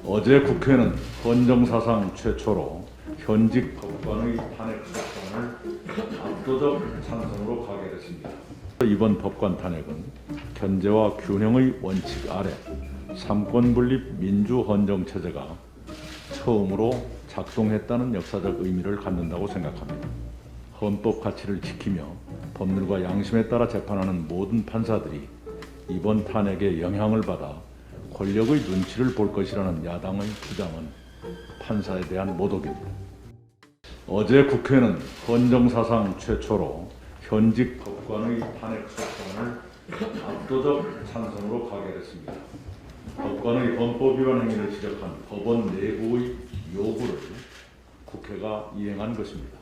어제 국회는 헌정사상 최초로 현직 법관의 탄핵 소추안을 압도적 찬성으로 가결했습니다. 이번 법관 탄핵은 견제와 균형의 원칙 아래 삼권분립 민주헌정체제가 처음으로 작동했다는 역사적 의미를 갖는다고 생각합니다. 헌법 가치를 지키며 법률과 양심에 따라 재판하는 모든 판사들이 이번 탄핵에 영향을 받아 권력의 눈치를 볼 것이라는 야당의 주장은 판사에 대한 모독입니다. 어제 국회는 헌정사상 최초로 현직 법관의 탄핵 소추안을 압도적 찬성으로 가결했습니다. 법관의 헌법 위반 행위를 지적한 법원 내부의 요구를 국회가 이행한 것입니다.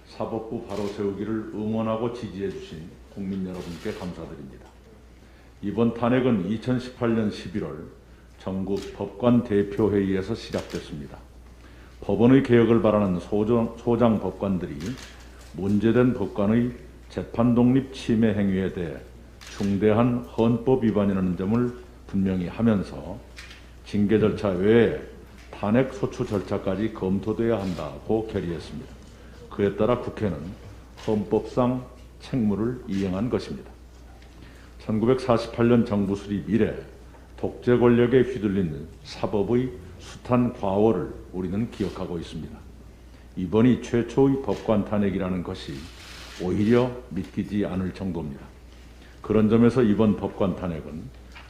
사법부 바로 세우기를 응원하고 지지해 주신 국민 여러분께 감사드립니다. 이번 탄핵은 2018년 11월 전국 법관 대표회의에서 시작됐습니다. 법원의 개혁을 바라는 소장 법관들이 문제된 법관의 재판 독립 침해 행위에 대해 중대한 헌법 위반이라는 점을 분명히 하면서 징계 절차 외에 탄핵 소추 절차까지 검토돼야 한다고 결의했습니다. 그에 따라 국회는 헌법상 책무를 이행한 것입니다. 1948년 정부 수립 이래 독재 권력에 휘둘린 사법의 숱한 과오를 우리는 기억하고 있습니다. 이번이 최초의 법관 탄핵이라는 것이 오히려 믿기지 않을 정도입니다. 그런 점에서 이번 법관 탄핵은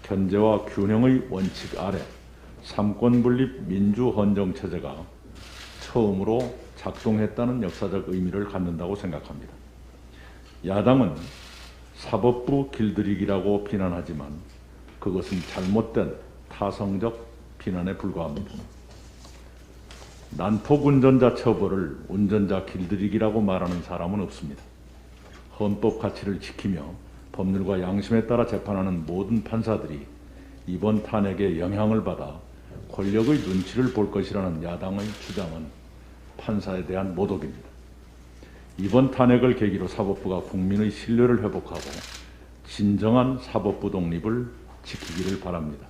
견제와 균형의 원칙 아래 삼권분립 민주헌정체제가 처음으로 작동했다는 역사적 의미를 갖는다고 생각합니다. 야당은 사법부 길들이기라고 비난하지만 그것은 잘못된 타성적 비난에 불과합니다. 난폭 운전자 처벌을 운전자 길들이기라고 말하는 사람은 없습니다. 헌법 가치를 지키며 법률과 양심에 따라 재판하는 모든 판사들이 이번 탄핵에 영향을 받아 권력의 눈치를 볼 것이라는 야당의 주장은 판사에 대한 모독입니다. 이번 탄핵을 계기로 사법부가 국민의 신뢰를 회복하고 진정한 사법부 독립을 지키기를 바랍니다.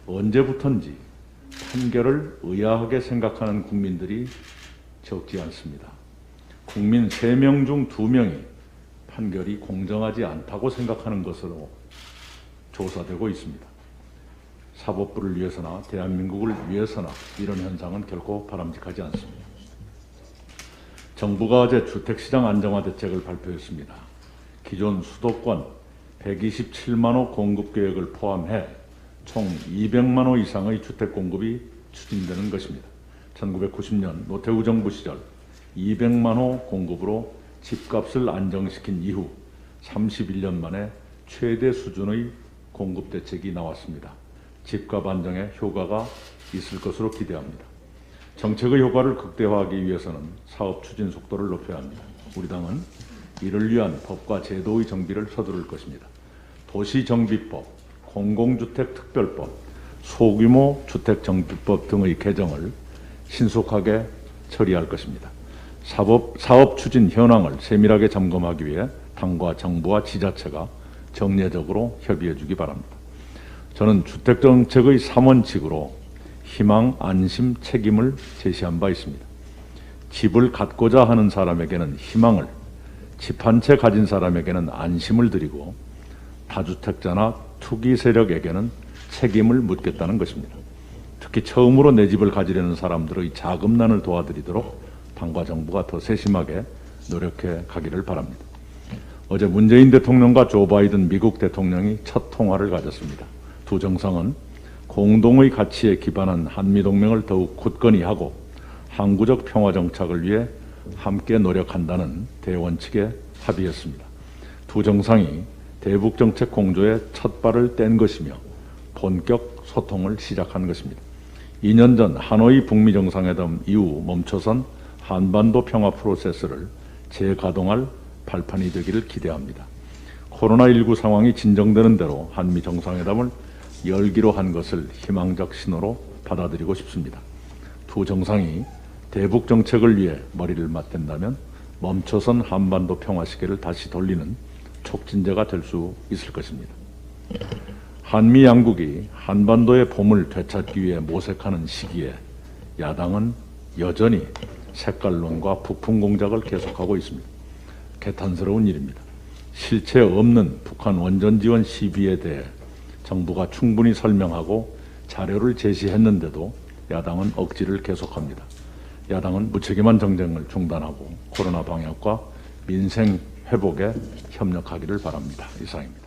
언제부턴지 판결을 의아하게 생각하는 국민들이 적지 않습니다. 국민 3명 중 2명이 판결이 공정하지 않다고 생각하는 것으로 조사되고 있습니다. 사법부를 위해서나 대한민국을 위해서나 이런 현상은 결코 바람직하지 않습니다. 정부가 어제 주택시장 안정화 대책을 발표했습니다. 기존 수도권 127만 호 공급 계획을 포함해 총 200만 호 이상의 주택 공급이 추진되는 것입니다. 1990년 노태우 정부 시절 200만 호 공급으로 집값을 안정시킨 이후 31년 만에 최대 수준의 공급 대책이 나왔습니다. 집값 안정에 효과가 있을 것으로 기대합니다. 정책의 효과를 극대화하기 위해서는 사업 추진 속도를 높여야 합니다. 우리 당은 이를 위한 법과 제도의 정비를 서두를 것입니다. 도시정비법, 공공주택특별법, 소규모 주택정비법 등의 개정을 신속하게 처리할 것입니다. 사업 추진 현황을 세밀하게 점검하기 위해 당과 정부와 지자체가 정례적으로 협의해 주기 바랍니다. 저는 주택정책의 3원칙으로 희망, 안심, 책임을 제시한 바 있습니다. 집을 갖고자 하는 사람에게는 희망을, 집 한 채 가진 사람에게는 안심을 드리고 다주택자나 투기 세력에게는 책임을 묻겠다는 것입니다. 특히 처음으로 내 집을 가지려는 사람들의 자금난을 도와드리도록 당과 정부가 더 세심하게 노력해 가기를 바랍니다. 어제 문재인 대통령과 조 바이든 미국 대통령이 첫 통화를 가졌습니다. 두 정상은 공동의 가치에 기반한 한미동맹을 더욱 굳건히 하고 항구적 평화 정착을 위해 함께 노력한다는 대원칙에 합의했습니다. 두 정상이 대북정책 공조에 첫 발을 뗀 것이며 본격 소통을 시작한 것입니다. 2년 전 하노이 북미 정상회담 이후 멈춰선 한반도 평화 프로세스를 재가동할 발판이 되기를 기대합니다. 코로나19 상황이 진정되는 대로 한미 정상회담을 열기로 한 것을 희망적 신호로 받아들이고 싶습니다. 두 정상이 대북 정책을 위해 머리를 맞댄다면 멈춰선 한반도 평화 시계를 다시 돌리는 촉진제가 될 수 있을 것입니다. 한미 양국이 한반도의 봄을 되찾기 위해 모색하는 시기에 야당은 여전히 색깔론과 북풍 공작을 계속하고 있습니다. 개탄스러운 일입니다. 실체 없는 북한 원전 지원 시비에 대해 정부가 충분히 설명하고 자료를 제시했는데도 야당은 억지를 계속합니다. 야당은 무책임한 정쟁을 중단하고 코로나 방역과 민생 회복에 협력하기를 바랍니다. 이상입니다.